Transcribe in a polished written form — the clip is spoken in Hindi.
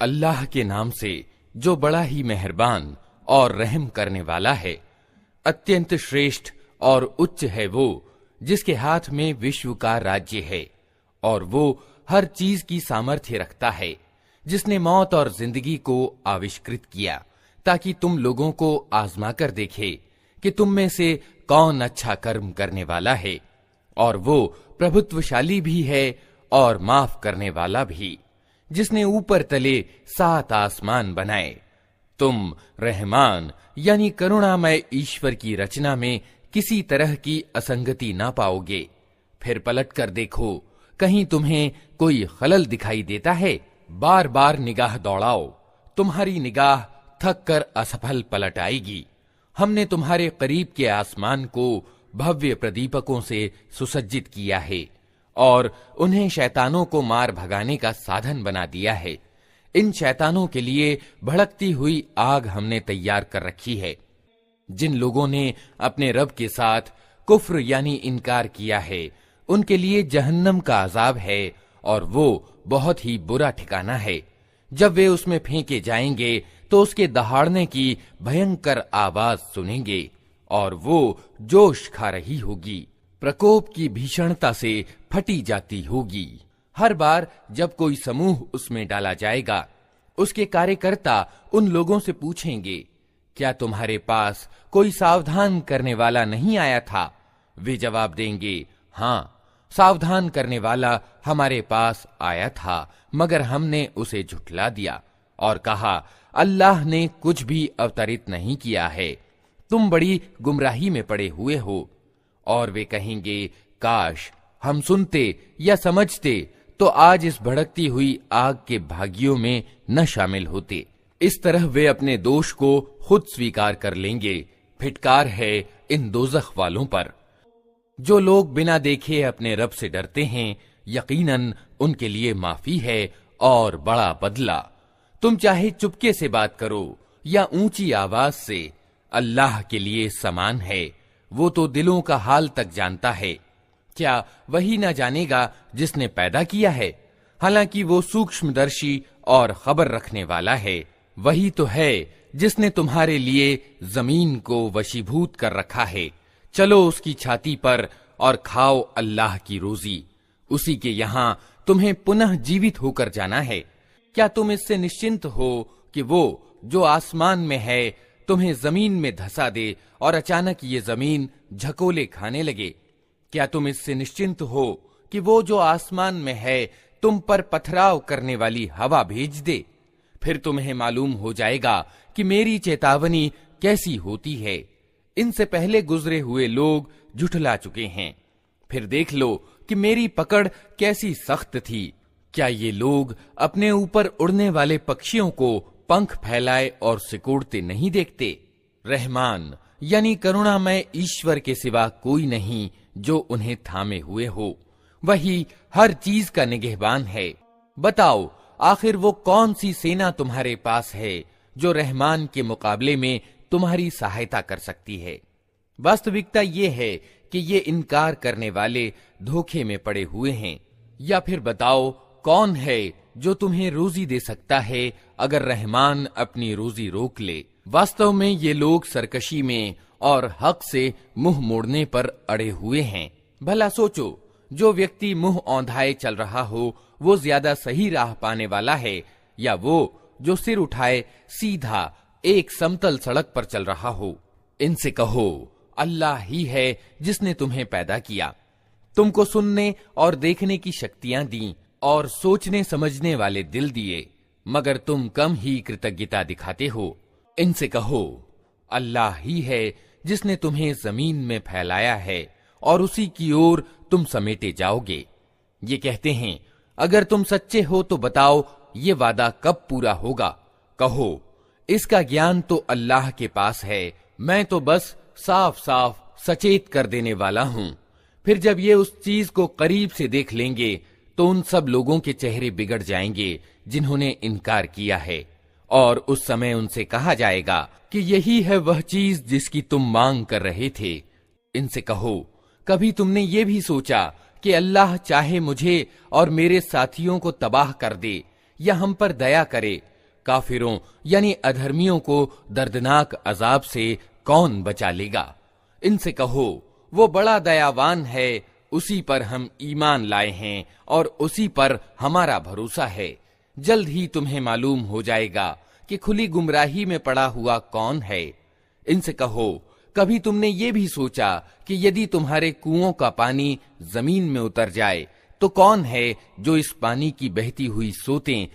अल्लाह के नाम से जो बड़ा ही मेहरबान और रहम करने वाला है। अत्यंत श्रेष्ठ और उच्च है वो जिसके हाथ में विश्व का राज्य है और वो हर चीज की सामर्थ्य रखता है, जिसने मौत और जिंदगी को आविष्कृत किया ताकि तुम लोगों को आजमा कर देखे कि तुम में से कौन अच्छा कर्म करने वाला है। और वो प्रभुत्वशाली भी है और माफ करने वाला भी, जिसने ऊपर तले 7 आसमान बनाए। तुम रहमान यानी करुणामय ईश्वर की रचना में किसी तरह की असंगति ना पाओगे। फिर पलट कर देखो, कहीं तुम्हें कोई खलल दिखाई देता है? बार बार निगाह दौड़ाओ, तुम्हारी निगाह थक कर असफल पलट आएगी। हमने तुम्हारे करीब के आसमान को भव्य प्रदीपकों से सुसज्जित किया है और उन्हें शैतानों को मार भगाने का साधन बना दिया है। इन शैतानों के लिए भड़कती हुई आग हमने तैयार कर रखी है। जिन लोगों ने अपने रब के साथ कुफ्र यानी इनकार किया है, उनके लिए जहन्नम का अजाब है और वो बहुत ही बुरा ठिकाना है। जब वे उसमें फेंके जाएंगे तो उसके दहाड़ने की भयंकर आवाज सुनेंगे और वो जोश खा रही होगी, प्रकोप की भीषणता से फटी जाती होगी। हर बार जब कोई समूह उसमें डाला जाएगा, उसके कार्यकर्ता उन लोगों से पूछेंगे, क्या तुम्हारे पास कोई सावधान करने वाला नहीं आया था? वे जवाब देंगे, हाँ, सावधान करने वाला हमारे पास आया था, मगर हमने उसे झुठला दिया और कहा, अल्लाह ने कुछ भी अवतरित नहीं किया है, तुम बड़ी गुमराही में पड़े हुए हो। और वे कहेंगे, काश हम सुनते या समझते तो आज इस भड़कती हुई आग के भागियों में न शामिल होते। इस तरह वे अपने दोष को खुद स्वीकार कर लेंगे। फिटकार है इन दोज़ख वालों पर। जो लोग बिना देखे अपने रब से डरते हैं, यकीनन उनके लिए माफी है और बड़ा बदला। तुम चाहे चुपके से बात करो या ऊंची आवाज से, अल्लाह के लिए समान है। वो तो दिलों का हाल तक जानता है। क्या वही न जानेगा जिसने पैदा किया है? हालांकि वो सूक्ष्मदर्शी और खबर रखने वाला है। वही तो है जिसने तुम्हारे लिए जमीन को वशीभूत कर रखा है। चलो उसकी छाती पर और खाओ अल्लाह की रोजी। उसी के यहाँ तुम्हें पुनः जीवित होकर जाना है। क्या तुम इससे निश्चिंत हो कि वो जो आसमान में है तुम्हें जमीन में धंसा दे और अचानक ये जमीन झकोले खाने लगे? क्या तुम इससे निश्चिंत हो कि वो जो आसमान में है तुम पर पथराव करने वाली हवा भेज दे? फिर तुम्हें मालूम हो जाएगा कि मेरी चेतावनी कैसी होती है। इनसे पहले गुजरे हुए लोग झुठला चुके हैं। फिर देख लो कि मेरी पकड़ कैसी सख्त थी। क्या ये लोग अपने ऊपर उड़ने वाले पक्षियों को पंख फैलाए और सिकोड़ते नहीं देखते? रहमान यानी करुणामय ईश्वर के सिवा कोई नहीं जो उन्हें थामे हुए हो। वही हर चीज का निगहबान है। बताओ, आखिर वो कौन सी सेना तुम्हारे पास है जो रहमान के मुकाबले में तुम्हारी सहायता कर सकती है? वास्तविकता ये है कि ये इनकार करने वाले धोखे में पड़े हुए हैं। या फिर बताओ, कौन है जो तुम्हें रोजी दे सकता है अगर रहमान अपनी रोजी रोक ले? वास्तव में ये लोग सरकशी में और हक से मुंह मोड़ने पर अड़े हुए हैं। भला सोचो, जो व्यक्ति मुंह औंधाए चल रहा हो वो ज्यादा सही राह पाने वाला है या वो जो सिर उठाए सीधा एक समतल सड़क पर चल रहा हो? इनसे कहो, अल्लाह ही है जिसने तुम्हें पैदा किया, तुमको सुनने और देखने की शक्तियां दी और सोचने समझने वाले दिल दिए, मगर तुम कम ही कृतज्ञता दिखाते हो। इनसे कहो, अल्लाह ही है जिसने तुम्हें जमीन में फैलाया है और उसी की ओर तुम समेटे जाओगे। ये कहते हैं, अगर तुम सच्चे हो तो बताओ ये वादा कब पूरा होगा? कहो, इसका ज्ञान तो अल्लाह के पास है, मैं तो बस साफ साफ सचेत कर देने वाला हूं। फिर जब ये उस चीज को करीब से देख लेंगे तो उन सब लोगों के चेहरे बिगड़ जाएंगे जिन्होंने इनकार किया है, और उस समय उनसे कहा जाएगा कि यही है वह चीज जिसकी तुम मांग कर रहे थे। इनसे कहो, कभी तुमने ये भी सोचा कि अल्लाह चाहे मुझे और मेरे साथियों को तबाह कर दे या हम पर दया करे। काफिरों यानी अधर्मियों को दर्दनाक अजाब से कौन बचा लेगा। इनसे कहो, वो बड़ा दयावान है, उसी पर हम ईमान लाए हैं और उसी पर हमारा भरोसा है। जल्द ही तुम्हें मालूम हो जाएगा कि खुली गुमराही में पड़ा हुआ कौन है। इनसे कहो, कभी तुमने ये भी सोचा कि यदि तुम्हारे कुओं का पानी जमीन में उतर जाए तो कौन है जो इस पानी की बहती हुई सोतें